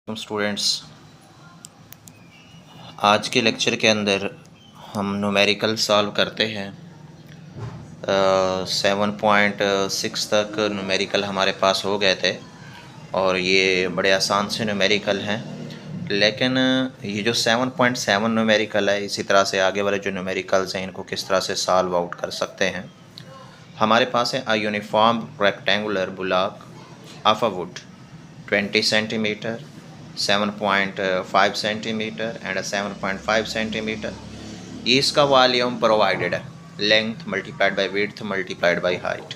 Students, आज के lecture के अंदर हम न्यूमेरिकल सॉल्व करते हैं। 7.6 तक न्यूमेरिकल हमारे पास हो गए थे और ये बड़े आसान से न्यूमेरिकल हैं, लेकिन ये जो 7.7 न्यूमेरिकल है, इसी तरह से आगे वाले जो न्यूमेरिकल्स हैं इनको किस तरह से सॉल्व आउट कर सकते हैं। हमारे पास है a uniform rectangular block of a would 20 centimetre, 7.5 centimetre and 7.5 centimetre. इसका वॉल्यूम प्रोवाइडेड है, length multiplied by width multiplied by height,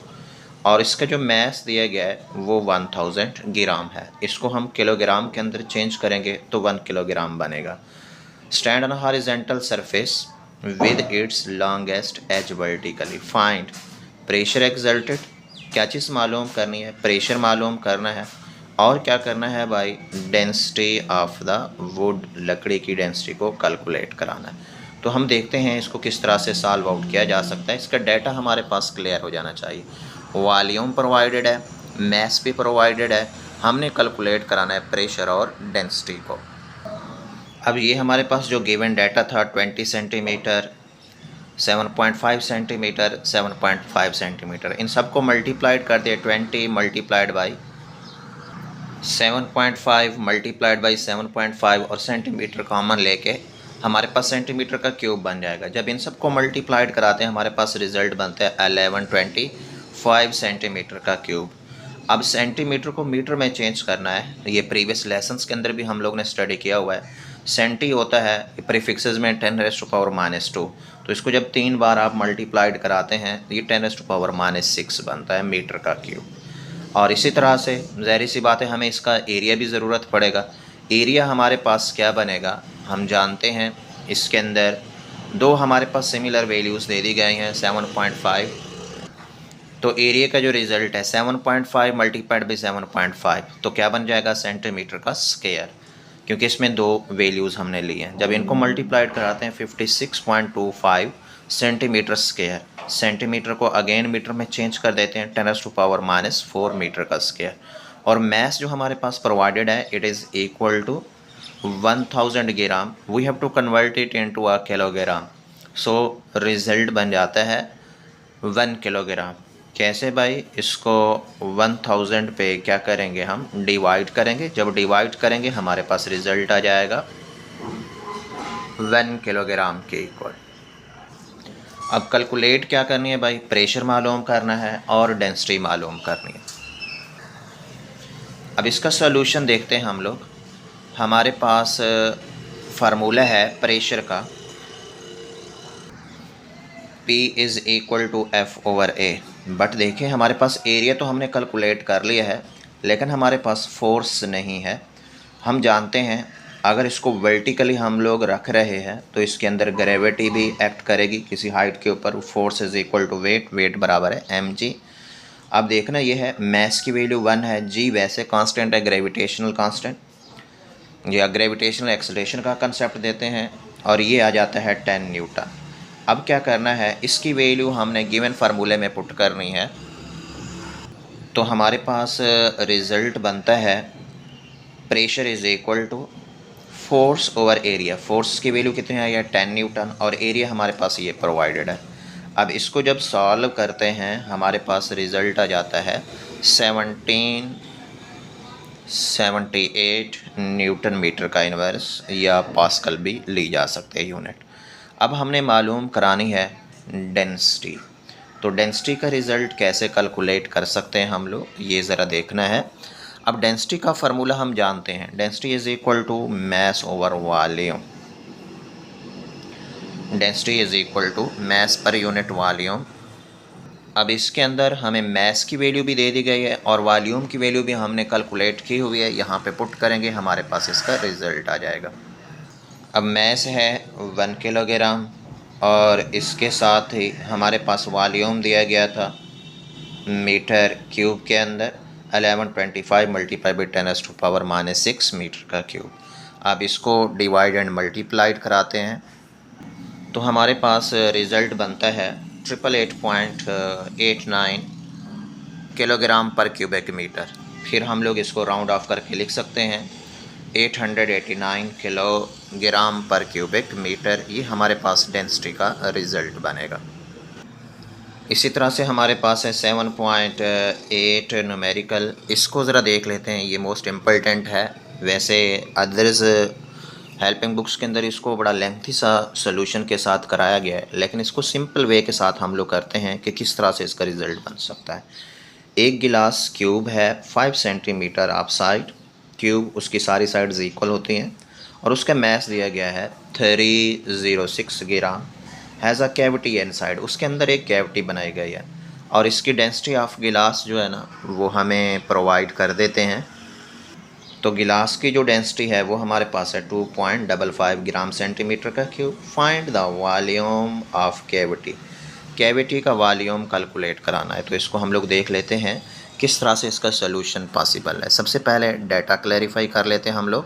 और इसका जो मैस दिया गया है वो 1000 ग्राम है। इसको हम किलोग्राम के अंदर चेंज करेंगे तो 1 किलोग्राम बनेगा। Stand on horizontal surface with its longest edge vertically, find pressure exerted. क्या चीज़ मालूम करनी है? प्रेशर मालूम करना है। और क्या करना है भाई? डेंसिटी ऑफ द वुड, लकड़ी की डेंसिटी को कैलकुलेट कराना है। तो हम देखते हैं इसको किस तरह से सॉल्व आउट किया जा सकता है। इसका डाटा हमारे पास क्लियर हो जाना चाहिए। वॉल्यूम प्रोवाइडेड है, मैस भी प्रोवाइडेड है, हमने कैलकुलेट कराना है प्रेशर और डेंसिटी को। अब ये हमारे पास जो गिवन डाटा था 20 सेंटीमीटर, 7.5 सेंटीमीटर, 7.5 सेंटीमीटर, इन सबको मल्टीप्लाइड कर दिया। 20 मल्टीप्लाइड बाई 7.5 मल्टीप्लाइड बाई 7.5 और सेंटीमीटर कॉमन लेके हमारे पास सेंटीमीटर का क्यूब बन जाएगा। जब इन सबको मल्टीप्लाइड कराते हैं हमारे पास रिजल्ट बनता है 1125 सेंटीमीटर का क्यूब। अब सेंटीमीटर को मीटर में चेंज करना है। ये प्रीवियस लेसन्स के अंदर भी हम लोग ने स्टडी किया हुआ है। सेंटी होता है प्रीफिक्सेस में 10⁻⁻², तो इसको जब 3 बार आप मल्टीप्लाइड कराते हैं तो ये 10⁻⁻6 बनता है मीटर का क्यूब। और इसी तरह से ज़ाहिर सी बात है हमें इसका एरिया भी ज़रूरत पड़ेगा। एरिया हमारे पास क्या बनेगा हम जानते हैं। इसके अंदर दो हमारे पास सिमिलर वैल्यूज़ दे दी गई हैं 7.5, तो एरिया का जो रिज़ल्ट है 7.5 मल्टीप्लाइड बाई 7.5 तो क्या बन जाएगा? सेंटीमीटर का स्क्वायर, क्योंकि इसमें दो वैल्यूज़ हमने ली हैं। जब इनको मल्टीप्लाइड कराते हैं 56.25 सेंटीमीटर स्क्वायर, सेंटीमीटर को अगेन मीटर में चेंज कर देते हैं 10⁻⁻4 मीटर का स्क्वायर। और मैस जो हमारे पास प्रोवाइडेड है it is equal to 1000 gram. We have to convert it into a kilogram, so result बन जाता है 1 किलोग्राम। कैसे भाई? इसको 1000 पे क्या करेंगे हम? डिवाइड करेंगे। जब डिवाइड करेंगे हमारे पास रिजल्ट आ जाएगा 1 किलोग्राम के इक्वल। अब कैलकुलेट क्या करनी है भाई? प्रेशर मालूम करना है और डेंसिटी मालूम करनी है। अब इसका सॉल्यूशन देखते हैं हम लोग। हमारे पास फार्मूला है प्रेशर का, P is equal to F/A। But देखिए हमारे पास एरिया तो हमने कैलकुलेट कर लिया है, लेकिन हमारे पास फोर्स नहीं है। हम जानते हैं अगर इसको वर्टिकली हम लोग रख रहे हैं तो इसके अंदर ग्रेविटी भी एक्ट करेगी किसी हाइट के ऊपर। Force is equal to weight, weight बराबर है mg। अब देखना ये है मैस की वैल्यू 1 है, g वैसे कांस्टेंट है, ग्रेविटेशनल कांस्टेंट या ग्रेविटेशनल एक्सेलरेशन का कंसेप्ट देते हैं, और ये आ जाता है 10 न्यूटन। अब क्या करना है? इसकी वैल्यू हमने गिवन फार्मूले में पुट करनी है। तो हमारे पास रिज़ल्ट बनता है pressure is equal to force over area. Force की वैल्यू कितनी है? 10 न्यूटन, और एरिया हमारे पास ये प्रोवाइडेड है। अब इसको जब सॉल्व करते हैं हमारे पास रिज़ल्ट आ जाता है 1778 न्यूटन मीटर का इन्वर्स, या पास्कल भी ली जा सकते हैं यूनिट। अब हमने मालूम करानी है डेंसिटी। तो डेंसिटी का रिज़ल्ट कैसे कैलकुलेट कर सकते हैं हम लोग, ये ज़रा देखना है। अब डेंसिटी का फार्मूला हम जानते हैं, density is equal to mass over volume. Density is equal to mass पर यूनिट वॉल्यूम। अब इसके अंदर हमें मैस की वैल्यू भी दे दी गई है और वॉल्यूम की वैल्यू भी हमने कैलकुलेट की हुई है। यहाँ पे पुट करेंगे हमारे पास इसका रिज़ल्ट आ जाएगा। अब मैस है 1 किलोग्राम और इसके साथ ही हमारे पास वॉल्यूम दिया गया था मीटर क्यूब के अंदर 1125 मल्टीप्लाई बाई 10⁻⁻6 मीटर का क्यूब। अब इसको डिवाइड एंड मल्टीप्लाइड कराते हैं तो हमारे पास रिज़ल्ट बनता है 888.89 किलोग्राम पर क्यूबिक मीटर। फिर हम लोग इसको राउंड ऑफ करके लिख सकते हैं 889 किलोग्राम पर क्यूबिक मीटर, ये हमारे पास डेंसिटी का रिज़ल्ट बनेगा। इसी तरह से हमारे पास है 7.8 न्यूमेरिकल, इसको ज़रा देख लेते हैं, ये मोस्ट इम्पोर्टेंट है। वैसे अदर्स हेल्पिंग बुक्स के अंदर इसको बड़ा लेंथी सा सोल्यूशन के साथ कराया गया है, लेकिन इसको सिंपल वे के साथ हम लोग करते हैं कि किस तरह से इसका रिज़ल्ट बन सकता है। एक गिलास क्यूब है 5 सेंटीमीटर आप साइड, क्यूब उसकी सारी साइड्स इक्वल होती हैं और उसका मैस दिया गया है 306 ग्राम, हैज़ अ कैविटी इनसाइड, उसके अंदर एक कैविटी बनाई गई है और इसकी डेंसिटी ऑफ गिलास जो है ना वो हमें प्रोवाइड कर देते हैं। तो गिलास की जो डेंसिटी है वो हमारे पास है 2.55 ग्राम सेंटीमीटर का cube. Find the volume of cavity, cavity का वॉल्यूम कैलकुलेट कराना है। तो इसको हम लोग देख लेते हैं किस तरह से इसका सोल्यूशन पॉसिबल है। सबसे पहले डाटा क्लैरिफाई कर लेते हैं हम लोग।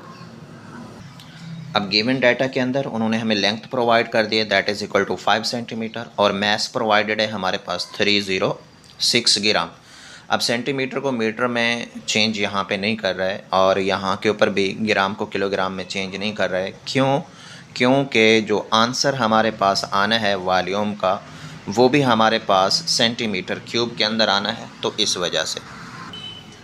अब गिवन डाटा के अंदर उन्होंने हमें लेंथ प्रोवाइड कर दी है, that is equal to 5 centimetre, और मैस प्रोवाइडेड है हमारे पास 306 ग्राम। अब सेंटीमीटर को मीटर में चेंज यहाँ पे नहीं कर रहा है और यहाँ के ऊपर भी ग्राम को किलोग्राम में चेंज नहीं कर रहा है। क्यों? क्योंकि जो आंसर हमारे पास आना है वॉल्यूम का वो भी हमारे पास सेंटीमीटर क्यूब के अंदर आना है। तो इस वजह से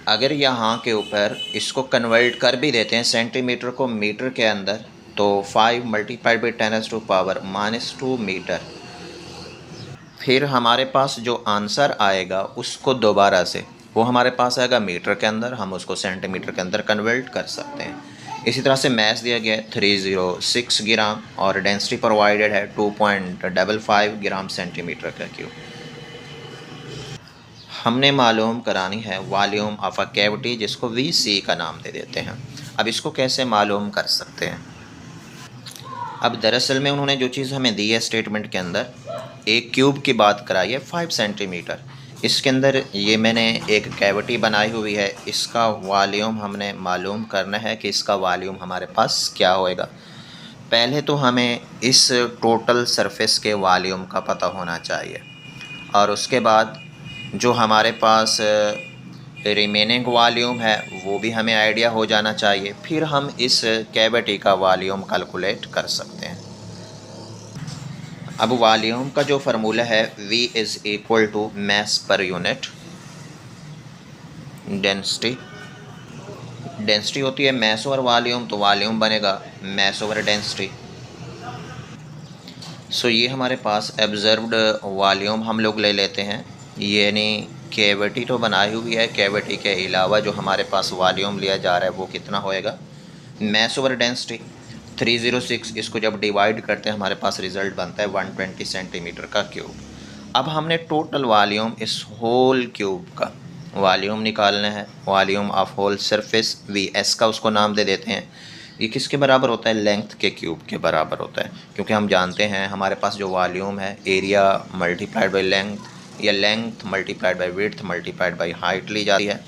अगर यहाँ के ऊपर इसको कन्वर्ट कर भी देते हैं सेंटीमीटर को मीटर के अंदर, तो 5 मल्टीप्लाइड बाई 10⁻⁻² मीटर, फिर हमारे पास जो आंसर आएगा उसको दोबारा से वो हमारे पास आएगा मीटर के अंदर, हम उसको सेंटीमीटर के अंदर कन्वर्ट कर सकते हैं। इसी तरह से मैस दिया गया है 306 ग्राम और डेंसिटी प्रोवाइडेड है 2.55 ग्राम सेंटीमीटर का क्यूब। हमने मालूम करानी है वॉल्यूम ऑफ अ कैविटी, जिसको VC का नाम दे देते हैं। अब इसको कैसे मालूम कर सकते हैं? अब दरअसल में उन्होंने जो चीज़ हमें दी है स्टेटमेंट के अंदर, एक क्यूब की बात कराई है 5 सेंटीमीटर, इसके अंदर ये मैंने एक कैविटी बनाई हुई है, इसका वॉल्यूम हमने मालूम करना है कि इसका वॉल्यूम हमारे पास क्या होएगा। पहले तो हमें इस टोटल सरफेस के वॉल्यूम का पता होना चाहिए और उसके बाद जो हमारे पास रिमेनिंग वॉल्यूम है वो भी हमें आइडिया हो जाना चाहिए, फिर हम इस कैविटी का वॉल्यूम कैलकुलेट कर सकते हैं। अब वॉल्यूम का जो फार्मूला है V is equal to mass पर यूनिट डेंसिटी, डेंसिटी होती है मैस ओवर वॉल्यूम, तो वॉल्यूम बनेगा मैस ओवर डेंसिटी। सो ये हमारे पास एब्जर्व्ड वॉल्यूम हम लोग ले लेते हैं, यानी कैविटी तो बनाई हुई है, कैविटी के अलावा जो हमारे पास वॉल्यूम लिया जा रहा है वो कितना होएगा, मैस ओवर डेंसिटी 306, इसको जब डिवाइड करते हैं हमारे पास रिज़ल्ट बनता है 120 सेंटीमीटर का क्यूब। अब हमने टोटल वॉल्यूम इस होल क्यूब का वॉल्यूम निकालना है, volume of whole surface VS का उसको नाम दे देते हैं। ये किसके बराबर होता है? लेंथ के क्यूब के बराबर होता है, क्योंकि हम जानते हैं हमारे पास जो वॉल्यूम है एरिया मल्टीप्लाइड बाई लेंथ या length multiplied by width multiplied by height ली जाती है।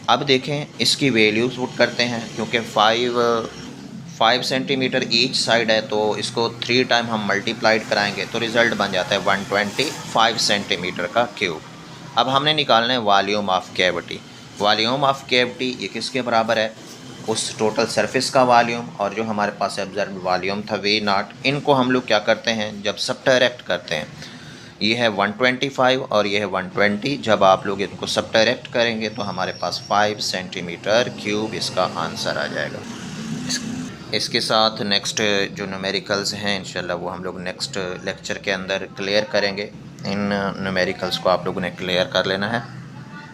अब देखें इसकी वैल्यूज़ पुट करते हैं, क्योंकि 5 सेंटीमीटर ईच साइड है तो इसको 3 टाइम हम मल्टीप्लाइड कराएंगे तो रिज़ल्ट बन जाता है 125 सेंटीमीटर का क्यूब। अब हमने निकालना है volume of cavity. Volume of cavity ये किसके बराबर है? उस टोटल सरफेस का वॉल्यूम और जो हमारे पास ऑब्जर्व वॉल्यूम था V0, इनको हम लोग क्या करते हैं जब सबट्रैक्ट करते हैं, ये है 125 और ये है 120, जब आप लोग इनको सबट्रैक्ट करेंगे तो हमारे पास 5 सेंटीमीटर क्यूब इसका आंसर आ जाएगा। इसके साथ नेक्स्ट जो न्यूमेरिकल्स हैं इंशाल्लाह वो हम लोग नेक्स्ट लेक्चर के अंदर क्लियर करेंगे। इन न्यूमेरिकल्स को आप लोगों ने क्लियर कर लेना है।